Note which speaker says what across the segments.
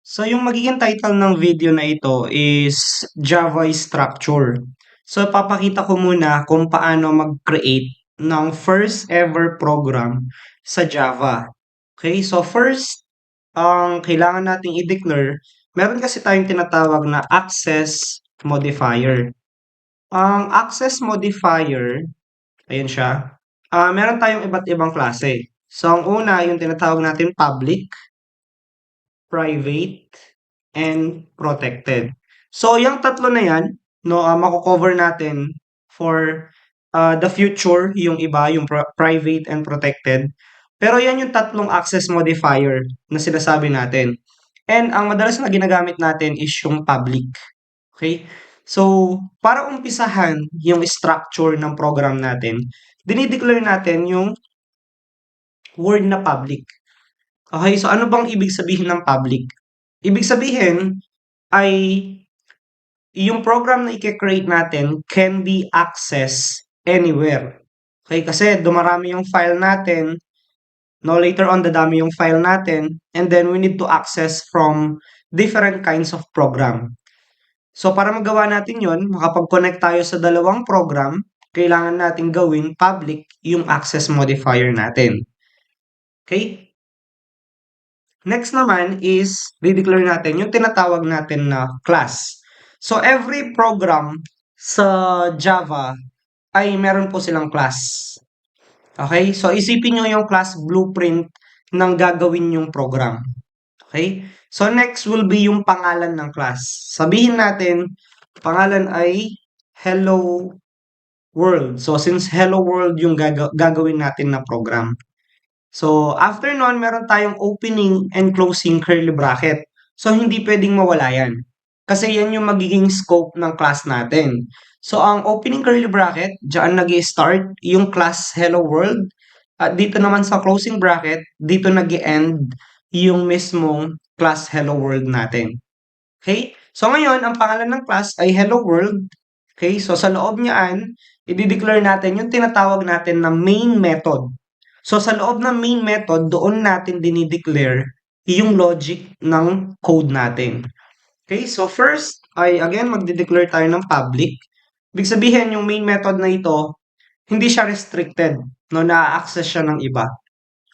Speaker 1: So, yung magiging title ng video na ito is Java Structure. So, papakita ko muna kung paano mag-create ng first ever program sa Java. Okay, so first, ang kailangan nating i-declare, meron kasi tayong tinatawag na access modifier. Ang access modifier, ayan siya, meron tayong iba't ibang klase. So, ang una, yung tinatawag natin public, private, and protected. So, yung tatlo na yan, no, mako-cover natin for the future, yung iba, yung private and protected. Pero yan yung tatlong access modifier na sinasabi natin. And ang madalas na ginagamit natin is yung public. Okay? So, para umpisahan yung structure ng program natin, dinideclare natin yung word na public. Okay, so ano bang ibig sabihin ng public? Ibig sabihin ay yung program na i-create natin can be accessed anywhere. Okay, kasi dumarami yung file natin, no, later on dadami yung file natin, and then we need to access from different kinds of program. So para magawa natin yon, makapag-connect tayo sa dalawang program, kailangan natin gawin public yung access modifier natin. Okay? Next naman is, di-declare natin yung tinatawag natin na class. So, every program sa Java ay meron po silang class. Okay? So, isipin nyo yung class blueprint ng gagawin yung program. Okay? So, next will be yung pangalan ng class. Sabihin natin, pangalan ay Hello World. So, since Hello World yung gagawin natin na program. So, after nun, meron tayong opening and closing curly bracket. So, hindi pwedeng mawala yan. Kasi yan yung magiging scope ng class natin. So, ang opening curly bracket, dyan nag-start yung class Hello World. At dito naman sa closing bracket, dito nag-end yung mismong class Hello World natin. Okay? So, ngayon, ang pangalan ng class ay Hello World. Okay? So, sa loob niyaan, i-declare natin yung tinatawag natin na main method. So, sa loob ng main method, doon natin dinideclare yung logic ng code natin. Okay? So, first, ay again, magdideclare tayo ng public. Ibig sabihin, yung main method na ito, hindi siya restricted, no, na-access siya ng iba.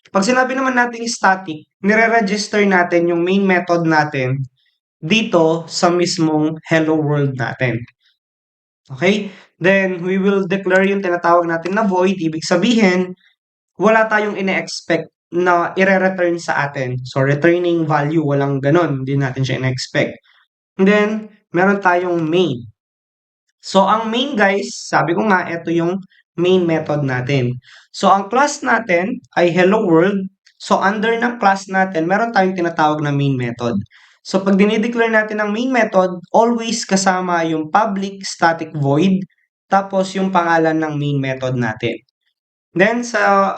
Speaker 1: Pag sinabi naman natin static, nire-register natin yung main method natin dito sa mismong hello world natin. Okay? Then, we will declare yung tinatawag natin na void. Ibig sabihin, wala tayong ine-expect na ire-return sa atin. So, returning value, walang ganon. Hindi natin siya ine-expect. And then, meron tayong main. So, ang main guys, sabi ko nga, ito yung main method natin. So, ang class natin ay hello world. So, under ng class natin, meron tayong tinatawag na main method. So, pag dinideclare natin ang main method, always kasama yung public static void, tapos yung pangalan ng main method natin. Then,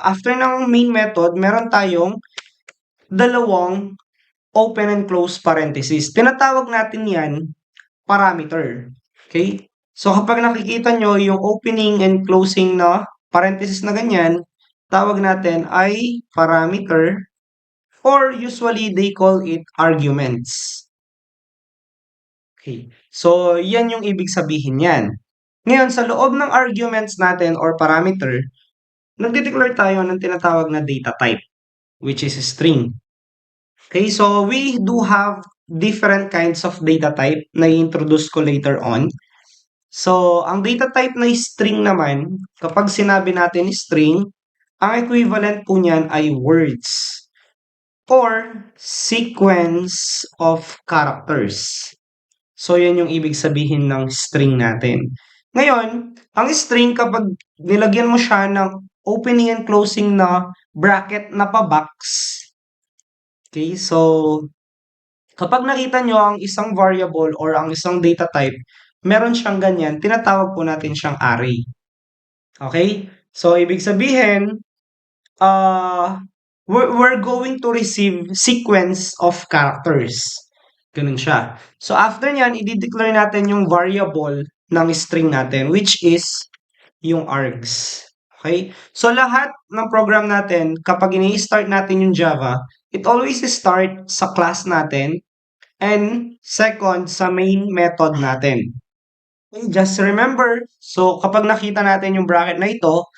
Speaker 1: after ng main method, meron tayong dalawang open and close parenthesis. Tinatawag natin yan parameter. Okay? So, kapag nakikita nyo yung opening and closing na parenthesis na ganyan, tawag natin ay parameter or usually they call it arguments. Okay. So, yan yung ibig sabihin yan. Ngayon, sa loob ng arguments natin or parameter, nagde-declare tayo ng tinatawag na data type, which is a string. Okay, so we do have different kinds of data type na i-introduce ko later on. So, ang data type na string naman, kapag sinabi natin string, ang equivalent po niyan ay words or sequence of characters. So, yan yung ibig sabihin ng string natin. Ngayon, ang string kapag nilagyan mo siya ng opening and closing na bracket na pa-box, okay, so kapag nakita nyo ang isang variable or ang isang data type, meron siyang ganyan, tinatawag po natin siyang array. Okay? So, ibig sabihin, we're going to receive sequence of characters. Ganun siya. So, after nyan, i-declare natin yung variable ng string natin, which is yung args. Okay? So, lahat ng program natin, kapag ini-start natin yung Java, it always start sa class natin, and second sa main method natin. Okay, just remember, so kapag nakita natin yung bracket na ito,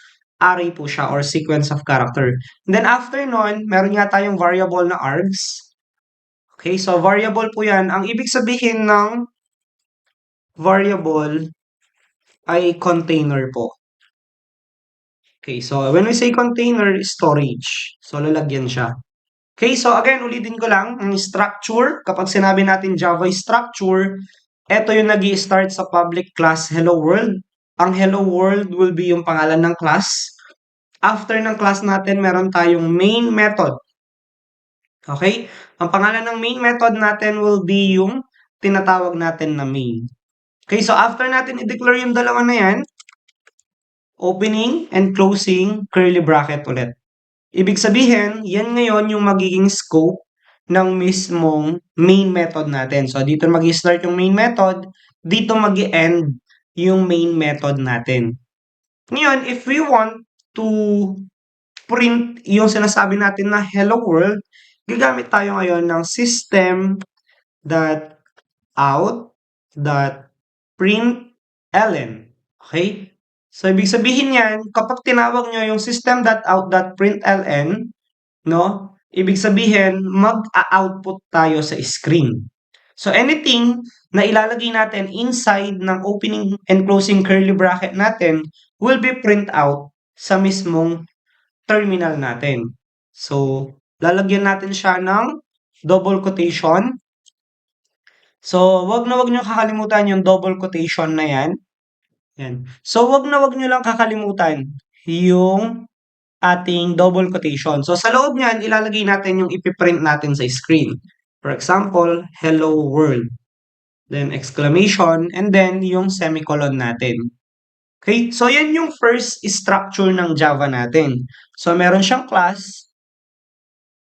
Speaker 1: array po siya or sequence of character. And then after nun, meron nga tayong variable na args. Okay, so variable po yan. Ang ibig sabihin ng variable ay container po. Okay, so when we say container, storage. So lalagyan siya. Okay, so again, ulitin ko lang, ang structure, kapag sinabi natin Java structure, ito yung nag-i-start sa public class hello world. Ang hello world will be yung pangalan ng class. After ng class natin, meron tayong main method. Okay? Ang pangalan ng main method natin will be yung tinatawag natin na main. Okay, so after natin i-declare yung dalawa na yan, opening and closing curly bracket ulit. Ibig sabihin, yan ngayon yung magiging scope ng mismong main method natin. So, dito mag-start yung main method, dito mag-end yung main method natin. Ngayon, if we want to print yung sinasabi natin na hello world, gagamit tayo ngayon ng system.out.println. Okay? So, ibig sabihin yan, kapag tinawag nyo yung system.out.println, no? Ibig sabihin, mag-output tayo sa screen. So, anything na ilalagay natin inside ng opening and closing curly bracket natin will be print out sa mismong terminal natin. So, lalagyan natin siya ng double quotation. So, wag nyo kakalimutan yung double quotation na yan. Yan. So, wag nyo lang kakalimutan yung ating double quotation. So, sa loob niyan, ilalagay natin yung ipiprint natin sa screen. For example, hello world. Then, exclamation, and then yung semicolon natin. Okay? So, yan yung first structure ng Java natin. So, meron siyang class.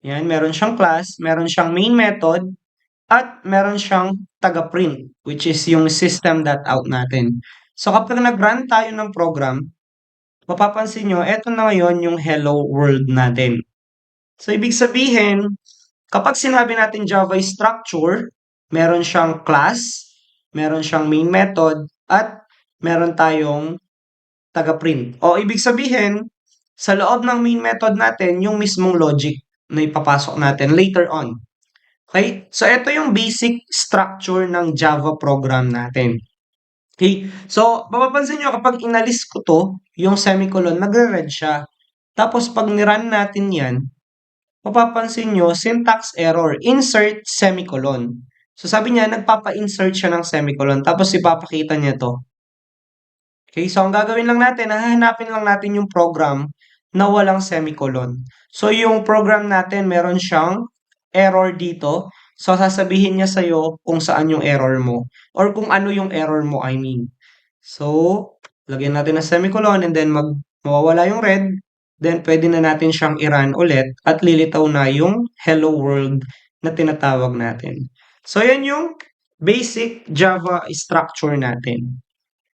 Speaker 1: Yan, meron siyang class. Meron siyang main method. At meron siyang taga-print, which is yung system.out natin. So, kapag nag-run tayo ng program, mapapansin nyo, eto na ngayon yung hello world natin. So, ibig sabihin, kapag sinabi natin Java structure, meron siyang class, meron siyang main method, at meron tayong taga-print. O, ibig sabihin, sa loob ng main method natin, yung mismong logic na ipapasok natin later on. Okay? So, ito yung basic structure ng Java program natin. Okay? So, mapapansin nyo, kapag inalis ko to, yung semicolon, nagre-red siya. Tapos, pag nirun natin yan, mapapansin nyo, syntax error, insert semicolon. So, sabi niya, nagpapa-insert siya ng semicolon. Tapos, ipapakita niya to. Okay? So, ang gagawin lang natin, hahanapin lang natin yung program na walang semicolon. So, yung program natin, meron siyang error dito. So, sasabihin niya sa'yo kung saan yung error mo. Or kung ano yung error mo, I mean. So, lagyan natin ng semicolon and then mawawala yung red. Then, pwede na natin siyang i-run ulit at lilitaw na yung hello world na tinatawag natin. So, yan yung basic Java structure natin.